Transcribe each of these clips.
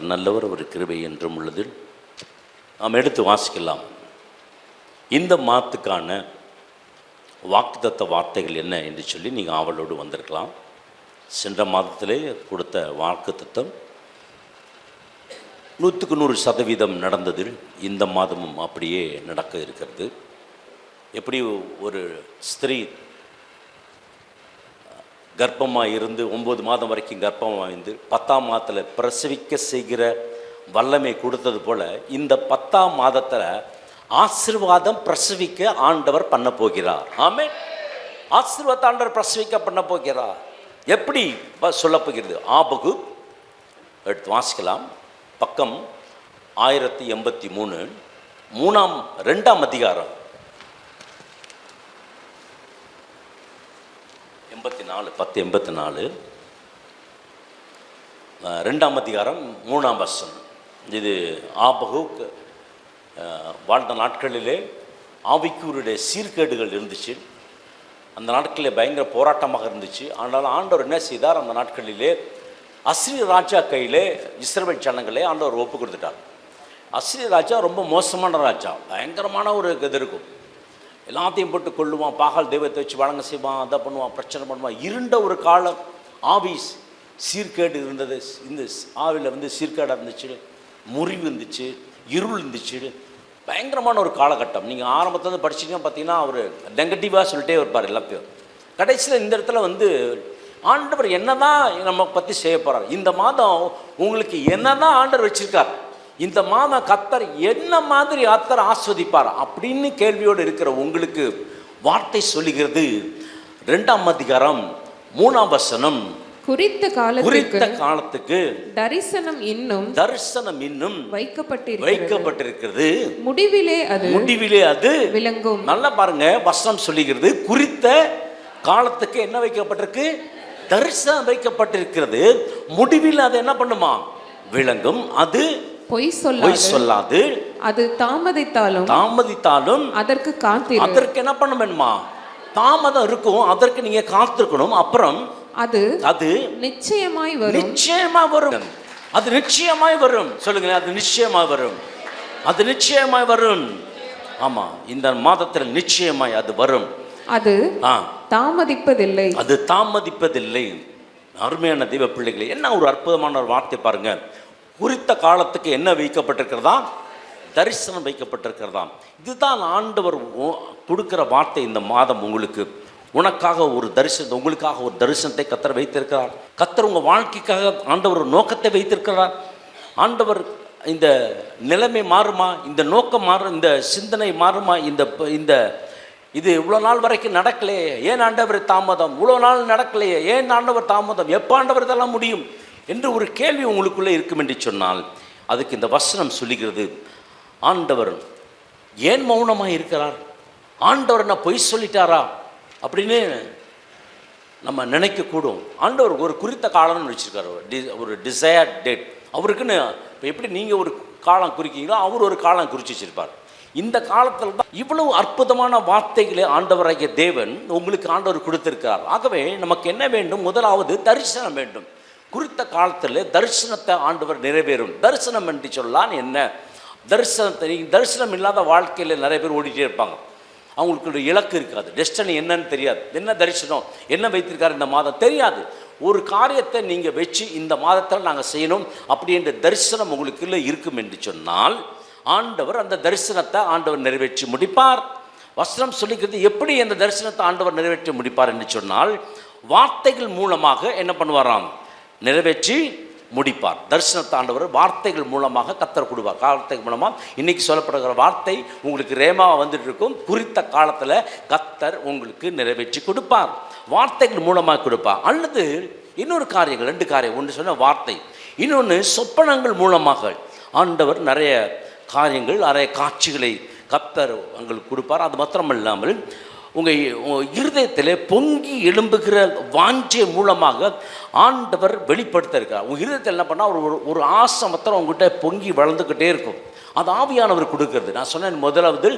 கர்த்தர் நல்லவர், ஒரு கிருபை என்றும் உள்ளது. நாம் எடுத்து வாசிக்கலாம். இந்த மாதத்துக்கான வாக்குத்தத்த வார்த்தைகள் என்ன என்று சொல்லி நீங்கள் ஆவலோடு வந்திருக்கலாம். சென்ற மாதத்திலே கொடுத்த வாக்குத்தத்தம் 100% நடந்தது. இந்த மாதமும் அப்படியே நடக்க இருக்கிறது. எப்படி ஒரு ஸ்திரீ கர்ப்பமாக இருந்து 9 மாதம் வரைக்கும் கர்ப்பமாக இருந்து 10ஆம் மாதத்தில் பிரசவிக்க செய்கிற வல்லமை கொடுத்தது போல், இந்த 10ஆம் மாதத்தில் ஆசீர்வாதம் பிரசவிக்க ஆண்டவர் பண்ண போகிறார். ஆமென். ஆசீர்வாத ஆண்டவர் பிரசவிக்க பண்ண போகிறார். எப்படி சொல்ல போகிறது? ஆபகு எடுத்து வாசிக்கலாம். பக்கம் 1083, 2ஆம் அதிகாரம் 1084 2ஆம் அதிகாரம் 3ஆம் வசனம். இது ஆபகு வாழ்ந்த நாட்களிலே ஆவிக்குரிய சீர்கேடுகள் இருந்துச்சு. அந்த நாட்களிலே பயங்கர போராட்டமாக இருந்துச்சு. ஆனாலும் ஆண்டவர் என்ன செய்தார்? அந்த நாட்களிலே அஸ்ஸீரிய ராஜா கையிலே இஸ்ரவேல் ஜனங்களே ஆண்டவர் ஒப்பு கொடுத்துட்டார். அஸ்ஸீரிய ராஜா ரொம்ப மோசமான ராஜா. பயங்கரமான ஒரு இது இருக்கும். எல்லாத்தையும் போட்டு கொள்ளுவான், பாகால் தெய்வத்தை வச்சு வழங்க செய்வான், அதை பண்ணுவான், பிரச்சனை பண்ணுவான். இருண்ட ஒரு காலம், ஆவி சீர்கேடு இருந்தது. இந்த ஆவியில் சீர்கேடாக இருந்துச்சு, முறிவு இருந்துச்சு, இருள் இருந்துச்சு. பயங்கரமான ஒரு காலகட்டம். நீங்கள் ஆரம்பத்தில் படிச்சிங்கன்னா பார்த்தீங்கன்னா அவர் நெகட்டிவாக சொல்லிட்டே இருப்பார் எல்லாத்தையும். கடைசியில் இந்த இடத்துல ஆண்டவர் என்ன தான் நம்ம பற்றி செய்ய போகிறார், இந்த மாதம் உங்களுக்கு என்ன தான் ஆண்டவர் வச்சுருக்கார், இந்த மாதம் கர்த்தர் என்ன மாதிரி கர்த்தர் ஆஸ்வதிப்பார் அப்படின்னு கேள்வியோடு இருக்கிற உங்களுக்கு வார்த்தை சொல்லுகிறது. 2ஆம் அதிகாரம் 3ஆம் வசனம். குறித்த காலத்துக்கு தரிசனம் இன்னும் வைக்கப்பட்டிருக்கிறது. முடிவிலே அது விளங்கும். நல்லா பாருங்க, வசனம் சொல்லுகிறது குறித்த காலத்துக்கு என்ன வைக்கப்பட்டிருக்கு? தரிசனம் வைக்கப்பட்டிருக்கிறது. முடிவில் அது என்ன பண்ணுமா? விளங்கும். அது பொய் சொல்லாது. அது தாமதித்தாலும் அதற்கு என்ன பண்ண வேணுமா? தாமதம் இருக்கும், அதற்கு நீங்க காத்திருக்கணும். அப்புறம் அது நிச்சயமாய் வரும். அது நிச்சயமாய் வரும். சொல்லுங்க, அது நிச்சயமாய் வரும். ஆமா, இந்த மாதத்தில் நிச்சயமாய் அது வரும். அது தாமதிப்பதில்லை. அருமையான தெய்வ பிள்ளைகளே, என்ன ஒரு அற்புதமான ஒரு வார்த்தை பாருங்க. குறித்த காலத்துக்கு என்ன வைக்கப்பட்டிருக்கிறதா? தரிசனம் வைக்கப்பட்டிருக்கிறதா. இதுதான் ஆண்டவர் கொடுக்கிற வார்த்தை. இந்த மாதம் உனக்காக ஒரு தரிசனத்தை, உங்களுக்காக ஒரு தரிசனத்தை கர்த்தர் வைத்திருக்கிறார். கர்த்தர் உங்கள் வாழ்க்கைக்காக ஆண்டவர் ஒரு நோக்கத்தை வைத்திருக்கிறார். ஆண்டவர் இந்த நிலைமை மாறுமா, இந்த நோக்கம் மாறும், இந்த சிந்தனை மாறுமா, இந்த இது இவ்வளோ நாள் வரைக்கும் நடக்கலையே, ஏன் ஆண்டவர் தாமதம், இவ்வளோ நாள் நடக்கலையே, ஏன் ஆண்டவர் தாமதம், எப்போ ஆண்டவர் இதெல்லாம் முடியும் என்று ஒரு கேள்வி உங்களுக்குள்ளே இருக்கும் என்று சொன்னால், அதுக்கு இந்த வசனம் சொல்லுகிறது, ஆண்டவர் ஏன் மௌனமாக இருக்கிறார், ஆண்டவர் என்ன பொய் சொல்லிட்டாரா அப்படின்னு நம்ம நினைக்கக்கூடும். ஆண்டவர் ஒரு குறித்த காலம்னு வச்சுருக்காரு, ஒரு டிசையர் டேட் அவருக்குன்னு. இப்போ எப்படி நீங்கள் ஒரு காலம் குறிக்கிறீங்களோ அவர் ஒரு காலம் குறித்து வச்சுருப்பார். இந்த காலத்தில் தான் இவ்வளவு அற்புதமான வார்த்தைகளை ஆண்டவராகிய தேவன் உங்களுக்கு ஆண்டவர் கொடுத்திருக்கிறார். ஆகவே நமக்கு என்ன வேண்டும்? முதலாவது தரிசனம் வேண்டும். குறித்த காலத்தில் தரிசனத்தை ஆண்டவர் நிறைவேறும். தரிசனம் என்று சொல்லலாம் என்ன? தரிசனம் இல்லாத வாழ்க்கையில் நிறைய பேர் ஓடிட்டே இருப்பாங்க. அவங்களுக்கு ஒரு இலக்கு இருக்காது, டெஸ்டினி என்னன்னு தெரியாது. என்ன தரிசனம், என்ன வைத்திருக்காரு இந்த மாதம் தெரியாது. ஒரு காரியத்தை நீங்கள் வச்சு இந்த மாதத்தில் நாங்கள் செய்யணும் அப்படின்ற தரிசனம் உங்களுக்குள்ள இருக்கும் என்று சொன்னால், ஆண்டவர் அந்த தரிசனத்தை ஆண்டவர் நிறைவேற்றி முடிப்பார். வசனம் சொல்லிக்கிறது எப்படி அந்த தரிசனத்தை ஆண்டவர் நிறைவேற்றி முடிப்பார் என்று சொன்னால், வார்த்தைகள் மூலமாக என்ன பண்ணுவாராம்? நிறைவேற்றி முடிப்பார். தரிசனத்தை ஆண்டவர் வார்த்தைகள் மூலமாக கர்த்தர் கொடுப்பார். காலத்துக்கு மூலமாக இன்னைக்கு சொல்லப்படுகிற வார்த்தை உங்களுக்கு ரேமாவாக வந்துட்டு இருக்கும். குறித்த காலத்தில் கர்த்தர் உங்களுக்கு நிறைவேற்றி கொடுப்பார், வார்த்தைகள் மூலமாக கொடுப்பார். அல்லது இன்னொரு காரியங்கள், 2 காரியம். ஒன்று சொன்ன வார்த்தை, இன்னொன்று சொப்பனங்கள் மூலமாக ஆண்டவர் நிறைய காரியங்கள், நிறைய காட்சிகளை கர்த்தர் உங்களுக்கு கொடுப்பார். அது மாத்திரமில்லாமல் உங்கள் இருதயத்தில் பொங்கி எழும்புகிற வாஞ்சை மூலமாக ஆண்டவர் வெளிப்படுத்த இருக்கிறார். உங்கள் இருதயத்தில் என்ன பண்ணால் ஒரு ஆசை மாத்திரம் உங்கள்கிட்ட பொங்கி வளர்ந்துக்கிட்டே இருக்கும். அது ஆவியானவர் கொடுக்கிறது. நான் சொன்னேன், முதலாவது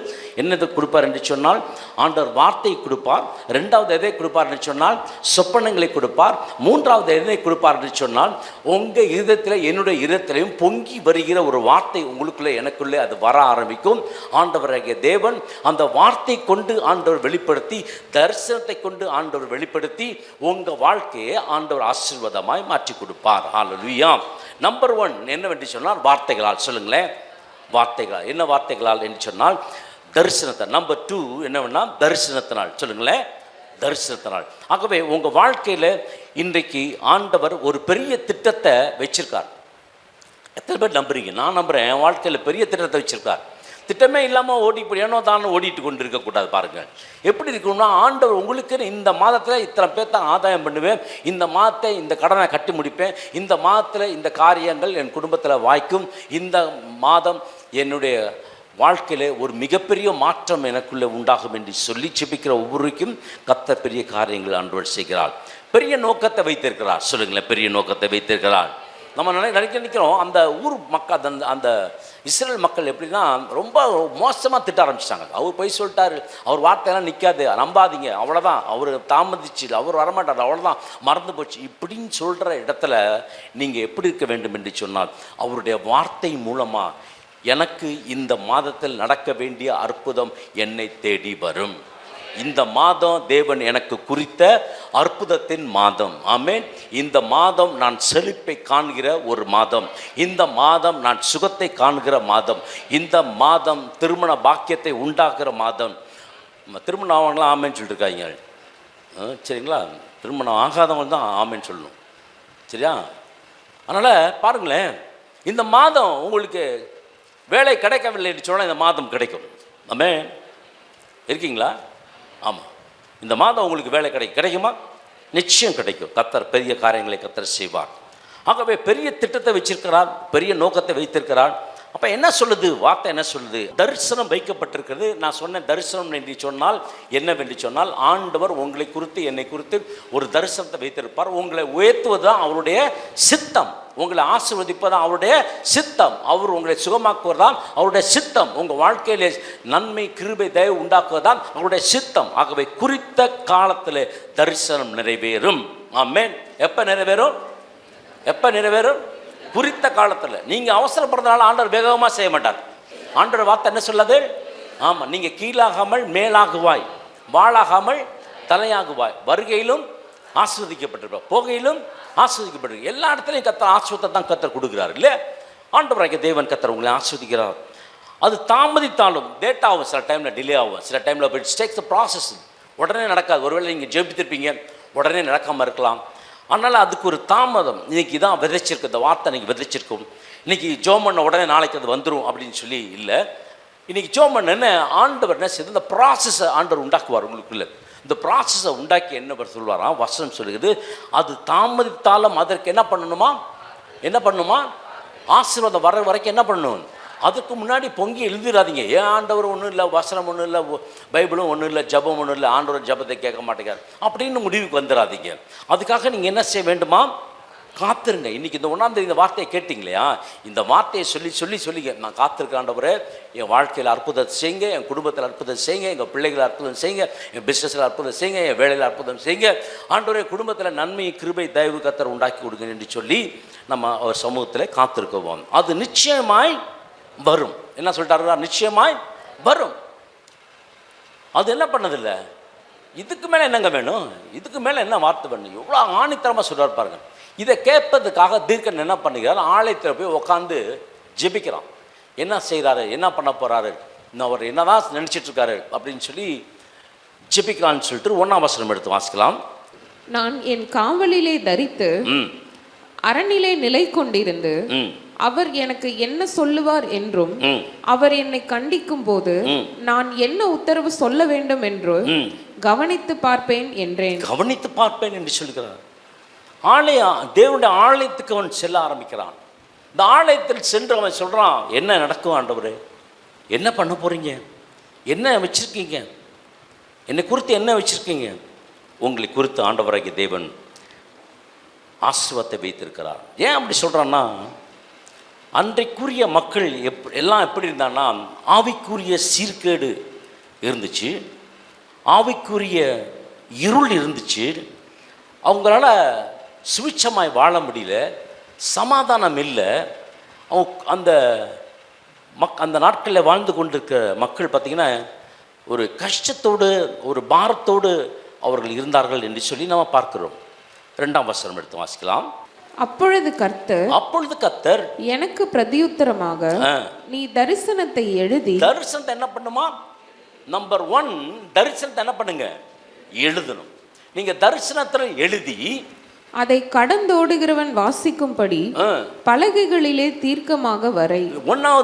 என்னது கொடுப்பார் என்று சொன்னால் ஆண்டவர் வார்த்தை கொடுப்பார். ரெண்டாவது எதை கொடுப்பார் என்று சொன்னால் சொப்பனங்களை கொடுப்பார். மூன்றாவது எதை கொடுப்பார் என்று சொன்னால் உங்கள் இருதயத்தில் என்னுடைய இருதயத்திலையும் பொங்கி வருகிற ஒரு வார்த்தை உங்களுக்குள்ளே எனக்குள்ளே அது வர ஆரம்பிக்கும். ஆண்டவராகிய தேவன் அந்த வார்த்தை கொண்டு ஆண்டவர் வெளிப்படுத்தி, தரிசனத்தை கொண்டு ஆண்டவர் வெளிப்படுத்தி உங்கள் வாழ்க்கையை ஆண்டவர் ஆசீர்வாதமாய் மாற்றி கொடுப்பார். ஹல்லேலூயா. நம்பர் 1 என்னவென்று சொன்னால் வார்த்தைகளால். சொல்லுங்களேன், வார்த்தைகளால். என்ன வார்த்தைகளால் என்று சொன்னால் தரிசனத்தை. நம்பர் 2 என்னவென்னா தரிசனத்தினால். சொல்லுங்களேன், தரிசனத்தினால். ஆகவே உங்கள் வாழ்க்கையில் இன்றைக்கு ஆண்டவர் ஒரு பெரிய திட்டத்தை வச்சிருக்கார். எத்தனை பேர் நம்புறீங்க? நான் நம்புகிறேன், என் வாழ்க்கையில் பெரிய திட்டத்தை வச்சிருக்கார். திட்டமே இல்லாமல் இப்படி ஏனோ தான் ஓடிட்டு கொண்டு இருக்கக்கூடாது. பாருங்கள் எப்படி இருக்கணும்னா, ஆண்டவர் உங்களுக்கு இந்த மாதத்தில் இத்தனை பேர்த்த ஆதாயம் பண்ணுவேன், இந்த மாதத்தை இந்த கடனை கட்டி முடிப்பேன், இந்த மாதத்தில் இந்த காரியங்கள் என் குடும்பத்தில் வாய்க்கும், இந்த மாதம் என்னுடைய வாழ்க்கையில் ஒரு மிகப்பெரிய மாற்றம் எனக்குள்ளே உண்டாகும் என்று சொல்லி செபிக்கிற ஒவ்வொருக்கும் கர்த்தர் பெரிய காரியங்கள் ஆண்டவர் செய்கிறார். பெரிய நோக்கத்தை வைத்திருக்கிறார். சொல்லுங்களேன், பெரிய நோக்கத்தை வைத்திருக்கிறார். நம்ம நினைக்கிறோம் அந்த ஊர் மக்கள், அந்த இஸ்ரேல் மக்கள் எப்படின்னா ரொம்ப மோசமாக திட்ட ஆரம்பிச்சிட்டாங்க. அவர் போய் சொல்லிட்டாரு, அவர் வார்த்தையெல்லாம் நிற்காது, நம்பாதீங்க, அவ்வளோதான், அவர் தாமதிச்சு, அவர் வரமாட்டார், அவ்வளோதான், மறந்து போச்சு இப்படின்னு சொல்கிற இடத்துல நீங்கள் எப்படி இருக்க வேண்டும் என்று சொன்னால், அவருடைய வார்த்தை மூலமாக எனக்கு இந்த மாதத்தில் நடக்க வேண்டிய அற்புதம் என்னை தேடி வரும். இந்த மாதம் தேவன் எனக்கு குறித்த அற்புதத்தின் மாதம். ஆமென். இந்த மாதம் நான் செழிப்பை காண்கிற ஒரு மாதம். இந்த மாதம் நான் சுகத்தை காண்கிற மாதம். இந்த மாதம் திருமண பாக்கியத்தை உண்டாக்குற மாதம். திருமணம் ஆகவங்களாம் ஆமேன்னு சொல்லிட்டு இருக்காங்க. சரிங்களா? திருமணம் ஆகாதவங்க தான் ஆமேன்னு சொல்லணும். சரியா? அதனால் பாருங்களேன், இந்த மாதம் உங்களுக்கு வேலை கிடைக்கவில்லை என்று சொன்னால் இந்த மாதம் கிடைக்கும். ஆமென். இருக்கீங்களா? ஆமாம். இந்த மாதம் உங்களுக்கு வேலை கிடைக்குமா? நிச்சயம் கிடைக்கும். கர்த்தர் பெரிய காரியங்களை கர்த்தர் செய்வார். ஆகவே பெரிய திட்டத்தை வச்சிருக்கிறார், பெரிய நோக்கத்தை வைத்திருக்கிறார். அப்போ என்ன சொல்லுது வார்த்தை? என்ன சொல்லுது? தரிசனம் வைக்கப்பட்டிருக்கிறது. நான் சொன்ன தரிசனம் என்று சொன்னால் என்னவென்று சொன்னால், ஆண்டவர் உங்களை குறித்து என்னை குறித்து ஒரு தரிசனத்தை வைத்திருப்பார். உங்களை உயர்த்துவது தான் அவருடைய சித்தம், உங்களை ஆசீர்வதிப்பதான் அவருடைய சித்தம், அவர் உங்களை சுகமாக்குவதுதான் அவருடைய சித்தம், உங்கள் வாழ்க்கையிலே நன்மை கிருபை தயவு உண்டாக்குவதுதான் அவருடைய சித்தம். ஆகவே குறித்த காலத்தில் தரிசனம் நிறைவேறும். ஆமென். எப்போ நிறைவேறும்? எப்போ நிறைவேறும்? குறித்த காலத்தில். நீங்கள் அவசரப்படுறதுனால ஆண்டவர் வேகமாக செய்ய மாட்டார். ஆண்டவர் வார்த்தை என்ன சொல்லுது? ஆமாம், நீங்கள் கீழாகாமல் மேலாகுவாய், வாளாகாமல் தலையாகுவாய், வருகையிலும் ஆஸ்வதிக்கப்பட்டிருப்பார், போகையிலும் ஆஸ்வதிக்கப்பட்டிருக்கு. எல்லா இடத்துலையும் கர்த்தர் ஆஸ்வத்தை தான் கர்த்தர் கொடுக்குறாரு இல்லையா? ஆண்டவராகிய தேவன் கர்த்தர் உங்களை ஆஸ்வதிக்கிறார். அது தாமதித்தாலும் லேட் ஆகும், சில டைமில் டிலே ஆகும், சில டைமில் இட்ஸ் டேக்ஸ் த ப்ராசஸ். உடனே நடக்காது. ஒருவேளை நீங்கள் ஜெபித்திருப்பீங்க, உடனே நடக்காமல் இருக்கலாம். அதனால் அதுக்கு ஒரு தாமதம். இன்றைக்கி தான் விதைச்சிருக்கு, இந்த வார்த்தை இன்றைக்கி விதைச்சிருக்கும். இன்றைக்கி ஜோம் பண்ண உடனே நாளைக்கு அது வந்துடும் அப்படின்னு சொல்லி இல்லை. இன்றைக்கி ஜோம் பண்ண என்ன ஆண்டவர் என்ன செய்து இந்த ப்ராசஸை ஆண்டவர் உண்டாக்குவார் உங்களுக்குள்ளே. இந்த ப்ராசஸை உண்டாக்கி என்ன சொல்வாராம்? வசனம் சொல்லுகிறது, அது தாமதித்தாலும் அதற்கு என்ன பண்ணணுமா? ஆசீர்வாதம் வர்ற வரைக்கும் என்ன பண்ணணும்? அதுக்கு முன்னாடி பொங்கி எழுதிடாதீங்க. ஏன் ஆண்டவர் ஒன்றும் இல்லை, வசனம் ஒன்றும் இல்லை, பைபிளும் ஒன்றும் இல்லை, ஜபம் ஒன்றும் இல்லை, ஆண்டவர் ஜபத்தை கேட்க மாட்டேங்கிறார் அப்படின்னு முடிவுக்கு வந்துடாதீங்க. அதுக்காக நீங்கள் என்ன செய்ய வேண்டுமா? காத்திருங்க. இன்றைக்கி இந்த 1ஆம் தேதி இந்த வார்த்தையை கேட்டிங்களையா? இந்த வார்த்தையை சொல்லி நான் காத்திருக்க ஆண்டவரே, என் வாழ்க்கையில் அற்புதத்தை செய்யுங்க, என் குடும்பத்தில் அற்புதம் செய்யுங்க, எங்கள் பிள்ளைகளை அற்புதம் செய்யுங்க, என் பிஸ்னஸில் அற்புதம் செய்யுங்க, என் வேலையில் அற்புதம் செய்யுங்க. ஆண்டவரே, குடும்பத்தில் நன்மை கிருபை தயவு கர்த்தர் உண்டாக்கி கொடுங்க என்று சொல்லி நம்ம அவர் சமூகத்தில் காத்திருக்குவோம். அது நிச்சயமாய் வரும். என்ன சொல்லிட்டாருன்னா, நிச்சயமாய் வரும். அது என்ன பண்ணதில்லை. இதுக்கு மேலே என்னங்க வேணும்? இதுக்கு மேலே என்ன வார்த்தை வேணும்? எவ்வளோ ஆணித்தரமாக சொல்கிறார் பாருங்க. இதை கேட்பதுக்காக தீர்க்கன் என்ன பண்ணுகிறார்? ஆலயத்தில் போய் உட்காந்து ஜெபிக்கிறான். என்ன செய்கிறாரு, என்ன பண்ண போகிறாரு, அவர் என்னதான் நினச்சிட்ருக்காரு அப்படின்னு சொல்லி ஜெபிக்கலான்னு சொல்லிட்டு 1ஆம் வசனம் எடுத்து வாசிக்கலாம். நான் என் காவலிலே தரித்து அரணிலே நிலை கொண்டிருந்து அவர் எனக்கு என்ன சொல்லுவார் என்றும் அவர் என்னை கண்டிக்கும் போது நான் என்ன உத்தரவு சொல்ல வேண்டும் என்று கவனித்து பார்ப்பேன் என்றேன். கவனித்து பார்ப்பேன் என்று சொல்கிறார். தேவனுடைய ஆலயத்துக்கு அவன் செல்ல ஆரம்பிக்கிறான். இந்த ஆலயத்தில் சென்று அவன் சொல்றான், என்ன நடக்கும் ஆண்டவரே, என்ன பண்ண போறீங்க, என்ன வச்சிருக்கீங்க, என்னை குறித்து என்ன வச்சிருக்கீங்க? உங்களை குறித்து ஆண்டவராகிய தேவன் ஆசீர்வாதத்தை வைத்திருக்கிறார். ஏன் அப்படி சொல்றான்னா, அன்றைக்குரிய மக்கள் எல்லாம் எப்படி இருந்தான்னா, ஆவிக்குரிய சீர்கேடு இருந்துச்சு, ஆவிக்குரிய இருள் இருந்துச்சு. அவங்களால சுவிட்சமாய் வாழ முடியல, சமாதானம் இல்லை. அவங்க அந்த நாட்களில் வாழ்ந்து கொண்டிருக்க மக்கள் பார்த்திங்கன்னா ஒரு கஷ்டத்தோடு ஒரு பாரத்தோடு அவர்கள் இருந்தார்கள் என்று சொல்லி நம்ம பார்க்கிறோம். 2ஆம் வசனம் எடுத்து வாசிக்கலாம். அப்பொழுது கர்த்தர் எனக்கு பிரதியுத்தரமாக, நீ தரிசனத்தை எழுதி. தரிசனத்தை என்ன பண்ணுமா? நம்பர் 1, தரிசனத்தை என்ன பண்ணுங்க? எழுதணும். நீங்க தரிசனத்தை எழுதி அதை கடந்தோடுகிறவன் வாசிக்கும்படி பலகைகளிலே தீர்க்கமாக வரை.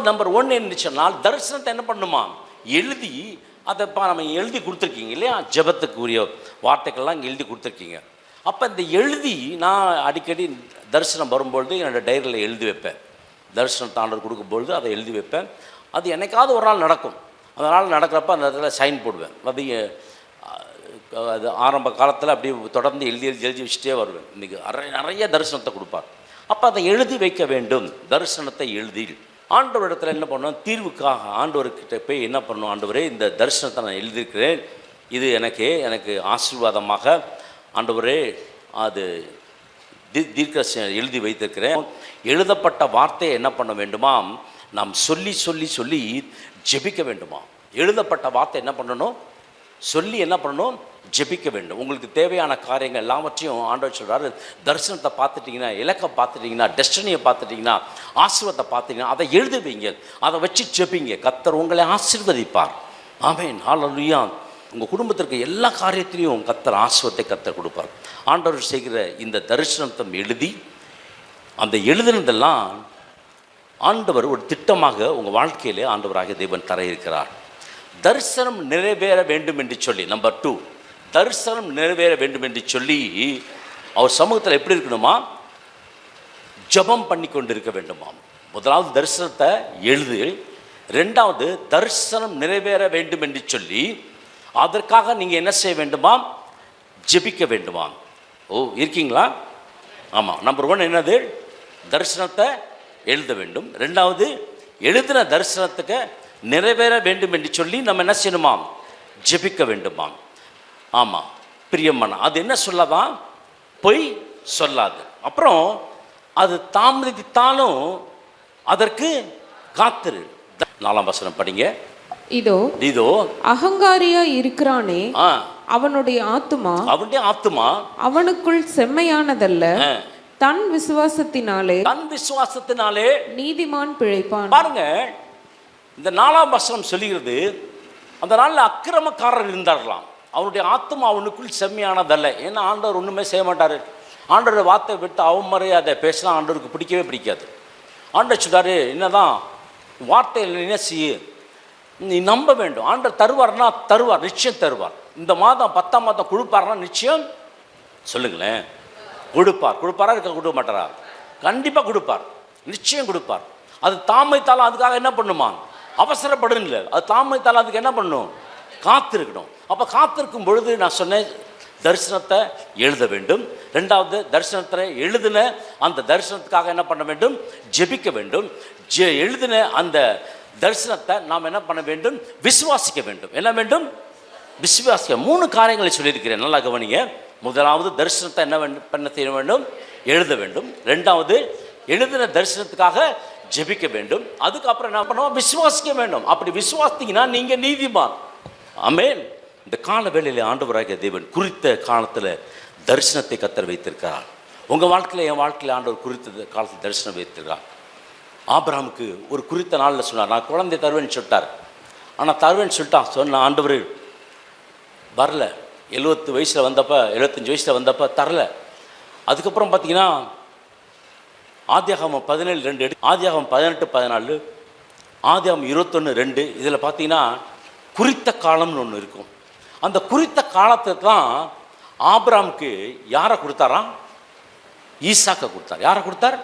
நம்பர் 1 என்று சொன்னால் தரிசனத்தை என்ன பண்ணுமா? எழுதி அதை நம்ம எழுதி கொடுத்துருக்கீங்க இல்லையா? ஜெபத்துக்குரிய வார்த்தைகள்லாம் இங்கே எழுதி கொடுத்துருக்கீங்க. அப்போ இந்த எழுதி நான் அடிக்கடி தரிசனம் வரும்பொழுது என்னோடய டைரியில் எழுதி வைப்பேன். தரிசனத்தை ஆண்டவர் கொடுக்கும்பொழுது அதை எழுதி வைப்பேன். அது என்னைக்காவது ஒரு நாள் நடக்கும். அதனால் நடக்கிறப்ப அந்த இடத்துல சைன் போடுவேன். அது ஆரம்ப காலத்தில் அப்படி தொடர்ந்து எழுதி வச்சுட்டே வருவேன். இன்றைக்கி நிறைய தரிசனத்தை கொடுப்பார். அப்போ அதை எழுதி வைக்க வேண்டும். தரிசனத்தை எழுதி ஆண்டவர் இடத்துல என்ன பண்ணோம்? தீர்வுக்காக ஆண்டவர்கிட்ட போய் என்ன பண்ணணும்? ஆண்டவரே, இந்த தரிசனத்தை நான் எழுதியிருக்கிறேன், இது எனக்கு ஆசீர்வாதமாக ஆண்டவரே அது தீர்க்க எழுதி வைத்திருக்கிறேன். எழுதப்பட்ட வார்த்தையை என்ன பண்ண வேண்டுமா? நாம் சொல்லி சொல்லி சொல்லி ஜெபிக்க வேண்டுமா? எழுதப்பட்ட வார்த்தை என்ன பண்ணணும்? சொல்லி என்ன பண்ணணும்? ஜெபிக்க வேண்டும். உங்களுக்கு தேவையான காரியங்கள் எல்லாவற்றையும் ஆண்டவர் சொல்கிறாரு, தரிசனத்தை பார்த்துட்டிங்கன்னா, இலக்கை பார்த்துட்டிங்கன்னா, டெஸ்டினியை பார்த்துட்டிங்கன்னா, ஆசீர்வாதத்தை பார்த்துட்டிங்கன்னா அதை எழுதி வைங்க, அதை வச்சு ஜெபிங்க. கர்த்தர் உங்களை ஆசீர்வதிப்பார். ஆமென், ஹல்லேலூயா. உங்கள் குடும்பத்திற்கு எல்லா காரியத்திலையும் கர்த்தர் ஆசீர்வாதத்தை கர்த்தர் கொடுப்பார். ஆண்டவர் செய்கிற இந்த தரிசனத்தை எழுதி அந்த எழுதினதெல்லாம் ஆண்டவர் ஒரு திட்டமாக உங்கள் வாழ்க்கையிலே ஆண்டவராக தேவன் தர இருக்கிறார். தரிசனம் நிறைவேற வேண்டும் என்று சொல்லி, நம்பர் 2, தரிசனம் நிறைவேற வேண்டும் என்று சொல்லி அவர் சமூகத்தில் எப்படி இருக்கணுமா? ஜெபம் பண்ணி கொண்டிருக்க வேண்டுமா? முதலாவது தரிசனத்தை எழுது. 2வது தரிசனம் நிறைவேற வேண்டும் என்று சொல்லி அதற்காக நீங்கள் என்ன செய்ய வேண்டுமா? ஜெபிக்க வேண்டுமா? இருக்கீங்களா? ஆமாம். நம்பர் 1 என்னது? தரிசனத்தை எழுத வேண்டும். 2வது எழுதின தரிசனத்துக்கு நிறைவேற வேண்டும் என்று சொல்லி நம்ம என்ன செய்யணுமா? ஜெபிக்க வேண்டுமாம். ஆமாம், பிரியமான அது என்ன சொல்லாதான்? பொய் சொல்லாது. அப்புறம் அது தாமதித்தாலும் அதற்கு காத்திரு. 4ஆம் வசனம் படிங்க. இதோ அகங்காரியா இருக்கிறானே, அவனுடைய ஆத்துமா அவனுக்குள் செம்மையானதல்ல, தன் விசுவாசத்தினாலே நீதிமான் பிழைப்பான். பாருங்க, இந்த 4ஆம் வசனம் சொல்லுகிறது, அந்த நாளில் அக்கிரமக்காரர் இருந்தார்களாம், அவனுடைய ஆத்துமா அவனுக்குள் செம்மையானதல்ல. ஏன்னா ஆண்டவர் ஒன்றுமே செய்ய மாட்டார். ஆண்டவர் வார்த்தை விட்டு அவமரியாதை பேசினா ஆண்டவருக்கு பிடிக்கவே பிடிக்காது. ஆண்டவர் சொல்றாரு, என்னதான் வார்த்தையில் என்ன செய்ய, நீ நம்ப வேண்டும். ஆண்டவர் தருவார்னா தருவார், நிச்சயம் தருவார். இந்த மாதம் 10ஆம் மாதம் கொடுப்பார்னா நிச்சயம் சொல்லுங்களேன், கொடுப்பாரா இருக்க கொடுக்க மாட்டாரா? கண்டிப்பாக கொடுப்பார், நிச்சயம் கொடுப்பார். அது தாமதித்தாலும் அதுக்காக என்ன பண்ணுமா? அவசரப்படும் இல்லை. அது தாமதித்தாலும் அதுக்கு என்ன பண்ணணும்? காத்திருக்கணும். அப்போ காத்திருக்கும் பொழுது நான் சொன்னேன், தரிசனத்தை எழுத வேண்டும். 2வது தரிசனத்தை எழுதின அந்த தரிசனத்துக்காக என்ன பண்ண வேண்டும்? ஜெபிக்க வேண்டும். எழுதின அந்த தரிசனத்தை நாம் என்ன பண்ண வேண்டும்? விசுவாசிக்க வேண்டும். என்ன வேண்டும்? விசுவாசிக்க. 3 காரியங்களை சொல்லியிருக்கிறேன், நல்லா கவனிங்க. முதலாவது தரிசனத்தை என்ன பண்ண செய்ய வேண்டும்? எழுத வேண்டும். 2வது எழுதின தரிசனத்துக்காக ஜெபிக்க வேண்டும். அதுக்கப்புறம் என்ன பண்ணுவோம்? விசுவாசிக்க வேண்டும். அப்படி விசுவாசித்தீங்கன்னா நீங்கள் நீதிமான். ஆமென். இந்த கால வேளையில் ஆண்டவராகிய தேவன் குறித்த காலத்தில் தரிசனத்தை கர்த்தர் வைத்திருக்கிறார். உங்கள் வாழ்க்கையில், என் வாழ்க்கையில் ஆண்டவர் குறித்த காலத்தில் தரிசனம் வைத்திருக்கிறார். ஆபிரகாமுக்கு ஒரு குறித்த நாளில் சொன்னார், நான் குழந்தை தருவேன்னு சொல்லிட்டார். ஆனால் தருவேன்னு சொன்ன ஆண்டவர் வரல. 70 வயசில் வந்தப்போ, 75 வயசில் வந்தப்போ தரல. அதுக்கப்புறம் பார்த்தீங்கன்னா ஆதியாகமம் 17:2, ஆதியாகமம் 18:14, ஆதியாகமம் 21:2, இதில் பார்த்தீங்கன்னா குறித்த காலம்னு ஒன்று இருக்கும். அந்த குறித்த காலத்துக்கு தான் ஆபிரகாமுக்கு யாரை கொடுத்தாராம்? ஈசாக்கை கொடுத்தார். யாரை கொடுத்தார்?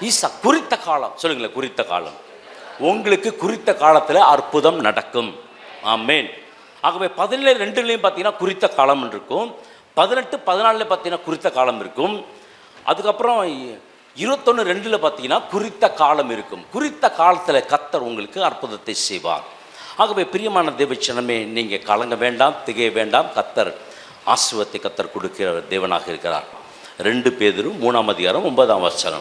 ஈசா. குறித்த காலம் சொல்லுங்களேன், குறித்த காலம். உங்களுக்கு குறித்த காலத்தில் அற்புதம் நடக்கும். ஆமென். ஆகவே 17:2 பார்த்தீங்கன்னா குறித்த காலம் இருக்கும். 18:14 பார்த்தீங்கன்னா குறித்த காலம் இருக்கும். அதுக்கப்புறம் 21:2 பார்த்தீங்கன்னா குறித்த காலம் இருக்கும். குறித்த காலத்தில் கர்த்தர் உங்களுக்கு அற்புதத்தை செய்வார். ஆகவே பிரியமான தேவச்சனமே, நீங்கள் கலங்க வேண்டாம், திகைய வேண்டாம். கர்த்தர் ஆசீர்வாதத்தை கர்த்தர் கொடுக்கிற தேவனாக இருக்கிறார். 2 பேதுரு 3:9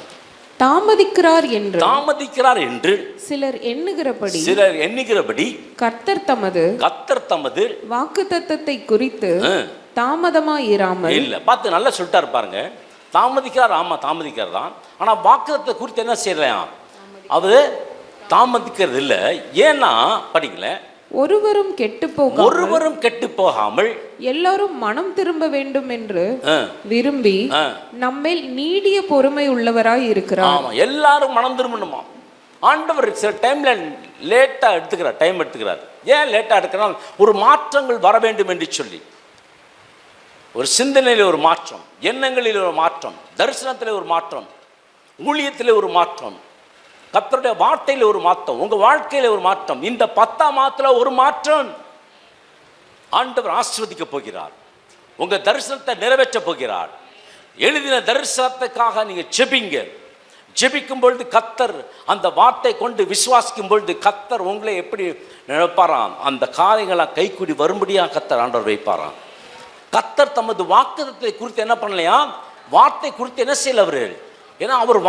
தாமதிக்கிறார் என்று சிலர் எண்ணுகிறபடி கர்த்தர் தமது வாக்குத்தத்தத்தை குறித்து தாமதமாயிராமல் இல்ல. பார்த்து நல்லா சொல்லிட்டாரு பாருங்க. தாமதிக்கிறார், ஆமா தாமதிக்கிறார் தான். ஆனா வாக்குத்தத்தத்தை குறித்து என்ன செய்யலாம்? அவரு தாமதிக்கிறது இல்லை. ஏன்னா படிக்கல, ஒருவரும் கெட்டு போகாமல் எல்லாரும் மனம் திரும்ப வேண்டும் என்று விரும்பி நம்மேல் நீடிய பொறுமை உள்ளவராய் இருக்கிறார். ஆமா, எல்லாரும் மனம் திரும்பணுமா? ஆண்டவர் சில டைம்ல லேட்டா எடுத்துக்கிறார், டைம் எடுத்துக்கிறார். ஏன் லேட்டா எடுக்கிறார்? ஒரு மாற்றங்கள் வர வேண்டும் என்று சொல்லி, ஒரு சிந்தனையில் ஒரு மாற்றம், எண்ணங்களில் ஒரு மாற்றம், தரிசனத்தில் ஒரு மாற்றம், ஊழியத்தில் ஒரு மாற்றம், கர்த்தருடைய வார்த்தையில் ஒரு மாற்றம், உங்க வாழ்க்கையில ஒரு மாற்றம். இந்த 10ஆம் மாதத்துல ஒரு மாற்றம் ஆண்டவர் ஆசீர்வதிக்க போகிறார். உங்க தரிசனத்தை நிறைவேற்ற போகிறார். எழுதின தரிசனத்துக்காக நீங்க ஜெபிக்கும் பொழுது கர்த்தர் அந்த வார்த்தை கொண்டு விசுவாசிக்கும் பொழுது கர்த்தர் உங்களை எப்படி நினைப்பாராம்? அந்த காரியங்களை கைக்கூடி வரும்படியாக கர்த்தர் ஆண்டவர் வைப்பாராம். கர்த்தர் தமது வாக்குத்தத்தை குறித்து என்ன பண்ணலையா? வார்த்தை குறித்து என்ன செய்யல அவர்கள்? ஏன்னா அவர்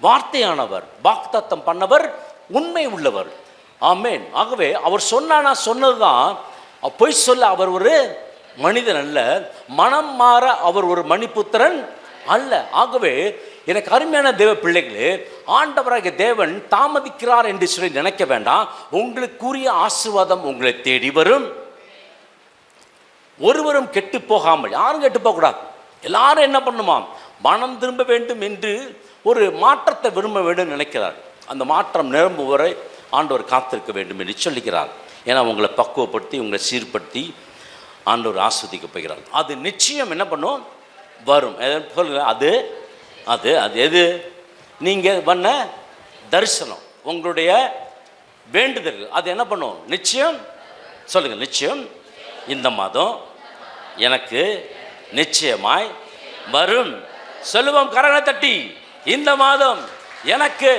வார்த்தையானவர், வாக்குத்தத்தம் பண்ணவர், உண்மை உள்ளவர். ஆமென். ஆகவே அவர் சொன்னதுதான். பொய் சொல்ல அவர் ஒரு மனிதன் அல்ல, மனம் மாற அவர் ஒரு மணிபுத்திரன் அல்ல. ஆகவே எனக்கு அருமையான தேவ பிள்ளைகளே, ஆண்டவராகிய தேவன் தாமதிக்கிறார் என்று சொல்லி நினைக்க வேண்டாம். உங்களுக்குரிய ஆசீர்வாதம் உங்களை தேடி வரும். ஒருவரும் கெட்டு போகாமல், யாரும் கெட்டு போகக்கூடாது. எல்லாரும் என்ன பண்ணுமா? மனம் திரும்ப வேண்டும் என்று ஒரு மாற்றத்தை விரும்ப வேண்டும் நினைக்கிறார். அந்த மாற்றம் நிரம்பும் வரை ஆண்டவர் காத்திருக்க வேண்டும் என்று சொல்லுகிறார். ஏன்னா உங்களை பக்குவப்படுத்தி, உங்களை சீர்படுத்தி ஆண்டவர் ஆஸ்வதிக்க போகிறார். அது நிச்சயம் என்ன பண்ணும்? வரும். அது அது அது எது? நீங்கள் பண்ண தரிசனம், உங்களுடைய வேண்டுதல், அது என்ன பண்ணும்? நிச்சயம் சொல்லுங்க. நிச்சயம் இந்த மாதம் எனக்கு நிச்சயமாய் வரும். சொல்லுவோம் கரங்களை தட்டி, இந்த மாதம் எனக்கு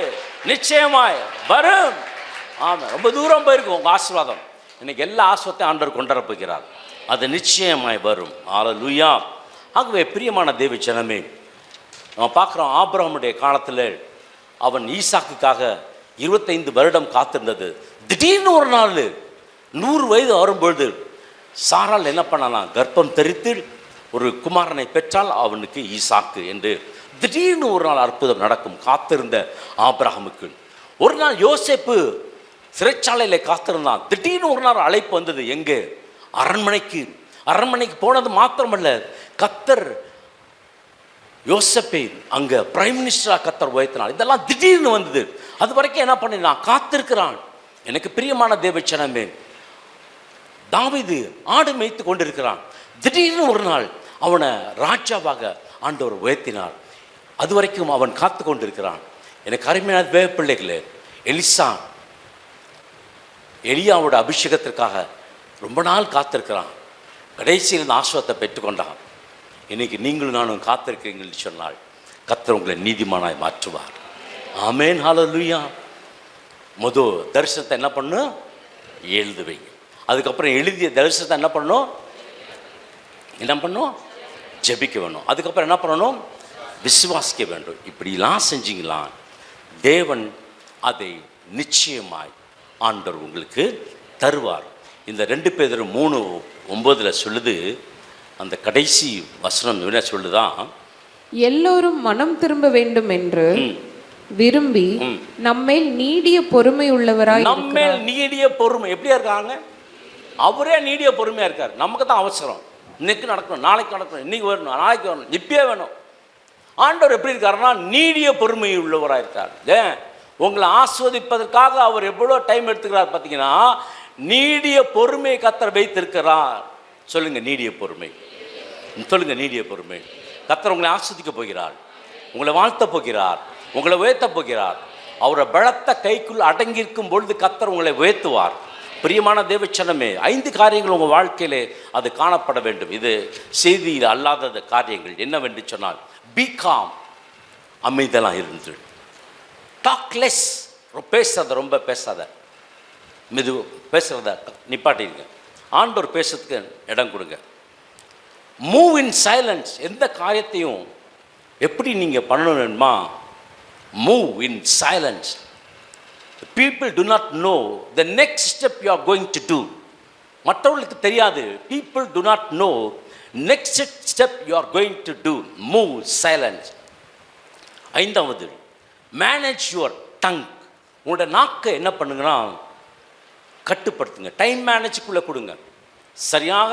நிச்சயமாய் வரும். ஆமாம், ரொம்ப தூரம் போயிருக்கும் உங்கள் ஆசீர்வாதம். இன்னைக்கு எல்லா ஆசீர்வாதத்தையும் ஆண்டவர் கொண்டு வர போகிறார். அது நிச்சயமாய் வரும். ஹல்லேலூயா. ஆகவே பிரியமான தேவ ஜனமே, நம்ம பார்க்குறோம் ஆபிரகாமுடைய காலத்தில் அவன் ஈசாக்குக்காக 25 வருடம் காத்திருந்தது. திடீர்னு ஒரு நாள் 100 வயது வரும்பொழுது சாராள் என்ன பண்ணலாம்? கர்ப்பம் தரித்து ஒரு குமாரனை பெற்றால் அவனுக்கு ஈசாக்கு என்று திடீர்னு ஒரு நாள் அற்புதம் நடக்கும். காத்திருந்த ஆபிரகாமுக்கு ஒரு நாள் யோசேப்பு சிறைச்சாலையில் காத்திருந்தான். திடீர்னு ஒரு நாள் அழைப்பு வந்தது. எங்கே? அரண்மனைக்கு போனது மாத்திரமல்ல, கர்த்தர் யோசேப்பை அங்க பிரைம் மினிஸ்டரா கர்த்தர் உயர்த்தினார். இதெல்லாம் திடீர்னு வந்தது. அது வரைக்கும் என்ன பண்ணினான்? காத்திருக்கிறான். எனக்கு பிரியமான தேவச்சனமே, தாவீது ஆடு மேய்த்து கொண்டிருக்கிறான். திடீர்னு ஒரு நாள் அவனை ராஜாவாக ஆண்டவர் உயர்த்தினார். அது வரைக்கும் அவன் காத்து கொண்டிருக்கிறான். எனக்கு அருமையான தேவ பிள்ளைகளே, எலியாவோட அபிஷேகத்திற்காக ரொம்ப நாள் காத்திருக்கிறான். கடைசியில் இந்த ஆசீர்வாதத்தை பெற்றுக்கொண்டான். இன்னைக்கு நீங்களும் நானும் காத்திருக்கிறீங்கன்னு சொன்னால் கர்த்தர் உங்களை நீதிமானாய் மாற்றுவார். ஆமென். ஹல்லேலூயா. தரிசனத்தை என்ன பண்ணும்? எழுது வைங்க. அதுக்கப்புறம் எழுதிய தரிசனத்தை என்ன பண்ணணும்? ஜெபிக்க வேணும். அதுக்கப்புறம் என்ன பண்ணணும்? விசுவாசிக்க வேண்டும். இப்படிலாம் செஞ்சீங்களா தேவன் அதை நிச்சயமாய் ஆண்டவர் உங்களுக்கு தருவார். இந்த 2 பேதுரு 3:9 சொல்லுது. அந்த கடைசி வசனம் என்ன சொல்லுதான்? எல்லோரும் மனம் திரும்ப வேண்டும் என்று விரும்பி நம்மேல் நீடிய பொறுமை உள்ளவராய். நம்மேல் நீடிய பொறுமை எப்படியா இருக்காங்க? அவரே நீடிய பொறுமையா இருக்கார். நமக்கு தான் அவசரம். இன்னைக்கு நடக்கணும், நாளைக்கு நடக்கணும், இன்னைக்கு வரணும், நாளைக்கு வரணும், இப்பயே வேணும். ஆண்டவர் எப்படி இருக்காருன்னா நீடிய பொறுமை உள்ளவராக இருக்கார். ஏன்? உங்களை ஆஸ்வதிப்பதற்காக அவர் எவ்வளோ டைம் எடுத்துக்கிறார் பார்த்தீங்கன்னா, நீடிய பொறுமையை கர்த்தர் வைத்திருக்கிறார். சொல்லுங்க நீடிய பொறுமை. சொல்லுங்க நீடிய பொறுமை. கர்த்தர் உங்களை ஆஸ்வதிக்க போகிறார், உங்களை வாழ்த்த போகிறார், உங்களை உயர்த்த போகிறார். அவரை பலத்த கைக்குள் அடங்கியிருக்கும் பொழுது கர்த்தர் உங்களை உயர்த்துவார். பிரியமான தேவச்சனமே, 5 காரியங்கள் உங்கள் வாழ்க்கையிலே அது காணப்பட வேண்டும். இது செய்தியில் அல்லாத காரியங்கள் என்னவென்று சொன்னால், பி காம், அமைதலாம் இருந்து. டாக்லெஸ், பேசாத, ரொம்ப பேசாத, மெது பேசுகிறத நிப்பாட்டிடுங்க. ஆண்டவர் பேசுறதுக்கு இடம் கொடுங்க. Move in silence. எந்த காரியத்தையும் எப்படி நீங்கள் பண்ணணுமா, move in silence. People do not know the next step you are going to do. மற்றவர்களுக்கு தெரியாது. People do not know next step you are going to do. Move silence. 5வது, manage your tongue. உங்களோட நாக்கை என்ன பண்ணுங்கன்னா கட்டுப்படுத்துங்க. Time மேனேஜுக்குள்ளே கொடுங்க. சரியாக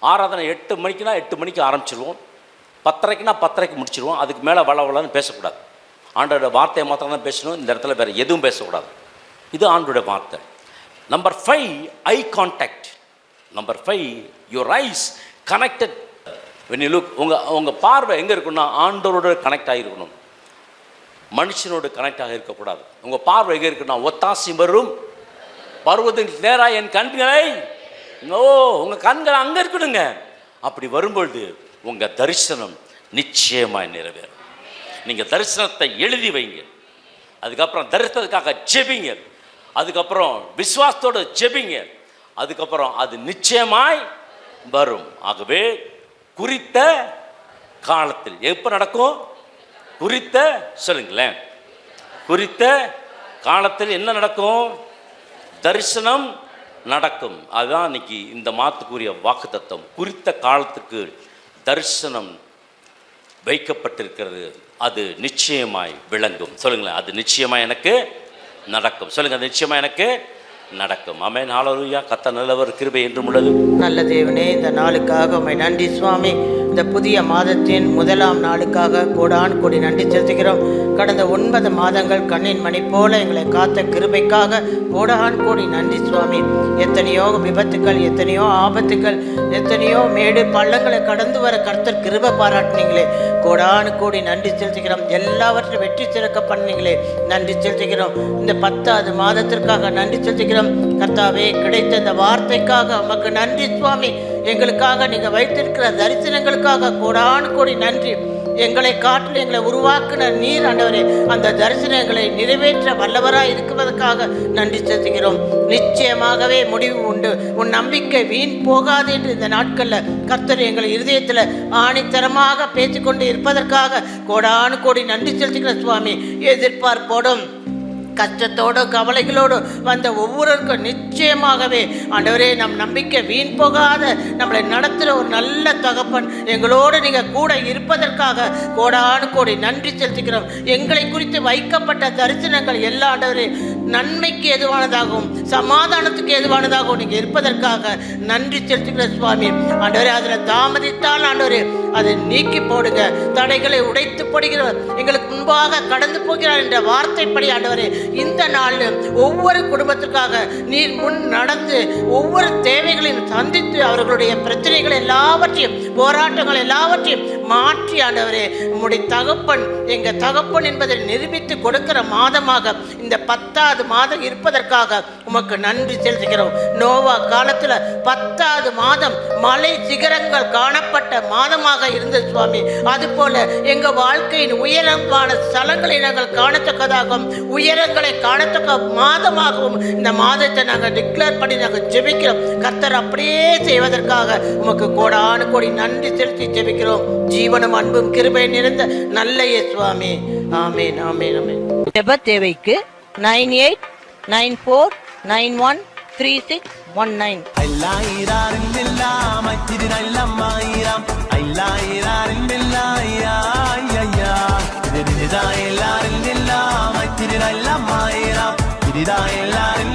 ஆராதனை 8 மணிக்குனா 8 மணிக்கு ஆரம்பிச்சிருவோம், 10:30க்குனா 10:30க்கு முடிச்சிருவோம். அதுக்கு மேலே வளவளன்னு பேசக்கூடாது. ஆண்டோட வார்த்தையை மாத்திரம் தான் பேசணும். இந்த இடத்துல வேறு எதுவும் பேசக்கூடாது. இது ஆண்டோட வார்த்தை. Number 5, eye contact. Number 5, your eyes connected. when you look, உங்கள் பார்வை எங்கே இருக்குன்னா ஆண்டவரோட கனெக்ட் ஆகிருக்கணும், மனுஷனோடு கனெக்ட் ஆக இருக்கக்கூடாது. உங்கள் பார்வை எங்கே இருக்குன்னா ஒத்தாசி வரும் பருவத்தின் நேராக என் கண்களை, உங்கள் கண்கள் அங்கே இருக்கணுங்க. அப்படி வரும்பொழுது உங்கள் தரிசனம் நிச்சயமாக நிறைவேறும். நீங்கள் தரிசனத்தை எழுதி வைங்க. அதுக்கப்புறம் தரிசனத்துக்காக ஜெபிங்க. அதுக்கப்புறம் விசுவாசத்தோடு ஜெபிங்க. அதுக்கப்புறம் அது நிச்சயமாய் வரும். ஆகவே குறித்த காலத்தில் எப்போ நடக்கும்? குறித்த, சொல்லுங்களேன், குறித்த காலத்தில் என்ன நடக்கும்? தரிசனம் நடக்கும். அதுதான் இன்னைக்கு இந்த மாத்துக்குரிய வாக்குத்தத்தம். குறித்த காலத்துக்கு தரிசனம் வைக்கப்பட்டிருக்கிறது. அது நிச்சயமாய் விளங்கும். சொல்லுங்களேன், அது நிச்சயமாய் எனக்கு நடக்கும். சொல்லுங்க, அது நிச்சயமாய் எனக்கு நடக்கும். ஆமென். ஹல்லேலூயா. கர்த்தர் நல்லவர், கிருபை என்றும் உள்ளது. நல்ல தேவனே, இந்த நாளுக்காக உம்மை நன்றி சுவாமி. இந்த புதிய மாதத்தின் 1ஆம் நாளுக்காக கோடான் கோடி நன்றி செலுத்துகிறோம். கடந்த 9 மாதங்கள் கண்ணின் மணி போல எங்களை காத்த கிருபைக்காக கோடான் கோடி நன்றி சுவாமி. எத்தனையோ விபத்துக்கள், எத்தனையோ ஆபத்துக்கள், எத்தனையோ மேடு பள்ளங்களை கடந்து வர கர்த்தர் கிருபை பாராட்டினீங்களே, கோடானு கோடி நன்றி செலுத்துகிறோம். எல்லாவற்றையும் வெற்றி சிறக்க பண்ணீங்களே, நன்றி செலுத்துகிறோம். இந்த 10வது மாதத்திற்காக நன்றி செலுத்துகிறோம். கர்த்தாவே, கிடைத்த இந்த வார்த்தைக்காக உமக்கு நன்றி சுவாமி. எங்களுக்காக நீங்க வைத்திருக்கிற தரிசனங்களுக்காக கோடானு கோடி நன்றி. எங்களை காட்டில் எங்களை உருவாக்குன நீர் ஆண்டவரே, அந்த தரிசனங்களை நிறைவேற்ற வல்லவராய் இருக்குவதற்காக நன்றி செலுத்துகிறோம். நிச்சயமாகவே முடிவு உண்டு. உன் நம்பிக்கை வீண் போகாது என்று இந்த நாட்களில் கர்த்தர் எங்கள் இருதயத்தில் ஆணித்தரமாக பேசிக்கொண்டு இருப்பதற்காக கோடானு கோடி நன்றி செலுத்துகிற சுவாமி. எதிர்பார்ப்போடும் கஷ்டத்தோடு கவலைகளோடு வந்த ஒவ்வொருவருக்கும் நிச்சயமாகவே ஆண்டவரே, நம் நம்பிக்கை வீண் போகாத நம்மளை நடத்துகிற ஒரு நல்ல தகப்பன் எங்களோடு நீங்கள் கூட இருப்பதற்காக கோடானு கோடி நன்றி செலுத்துகிறோம். எங்களை குறித்து வைக்கப்பட்ட தரிசனங்கள் எல்லா ஆண்டவரே நன்மைக்கு எதுவானதாகவும் சமாதானத்துக்கு எதுவானதாகவும் நீங்கள் இருப்பதற்காக நன்றி செலுத்துகிற சுவாமி. ஆண்டவரே, அதில் தாமதித்தால் ஆண்டவரே அதை நீக்கி போடுங்க. தடைகளை உடைத்து போடுகிறவர் எங்களுக்கு முன்பாக கடந்து போகிறார் என்ற வார்த்தைப்படி ஆண்டவரே, இந்த நாளில் ஒவ்வொரு குடும்பத்திற்காக நீர் முன் நடந்து ஒவ்வொரு தேவைகளையும் சந்தித்து அவர்களுடைய பிரச்சனைகள் எல்லாவற்றையும், போராட்டங்கள் எல்லாவற்றையும் மாற்றி ஆண்டவரே, உம்முடைய தகப்பன் எங்கள் தகப்பன் என்பதை நிரூபித்து கொடுக்கிற மாதமாக இந்த 10வது மாதம் இருப்பதற்காக உமக்கு நன்றி செலுத்துகிறோம். நோவா காலத்தில் 10வது மாதம் மலை சிகரங்கள் காணப்பட்ட மாதமாக இருந்தது சுவாமி. அதுபோல எங்கள் வாழ்க்கையின் உயரமான ஸ்தலங்களை நாங்கள் காணத்தக்கதாகவும் உயரங்களை காணத்தக்க மாதமாகவும் இந்த மாதத்தை நாங்கள் டிக்ளேர் பண்ணி நாங்கள் ஜெபிக்கிறோம். கர்த்தர் அப்படியே செய்வதற்காக உமக்கு கோடானு கோடி நன்றி செலுத்தி ஜெபிக்கிறோம். ஜீவனும் அன்பும் கிருபை நிறைந்த நல்ல சுவாமி. ஆமேன், ஆமேன், ஆமேன். ஜெப தேவைக்கு 9894913619. எல்லாரும்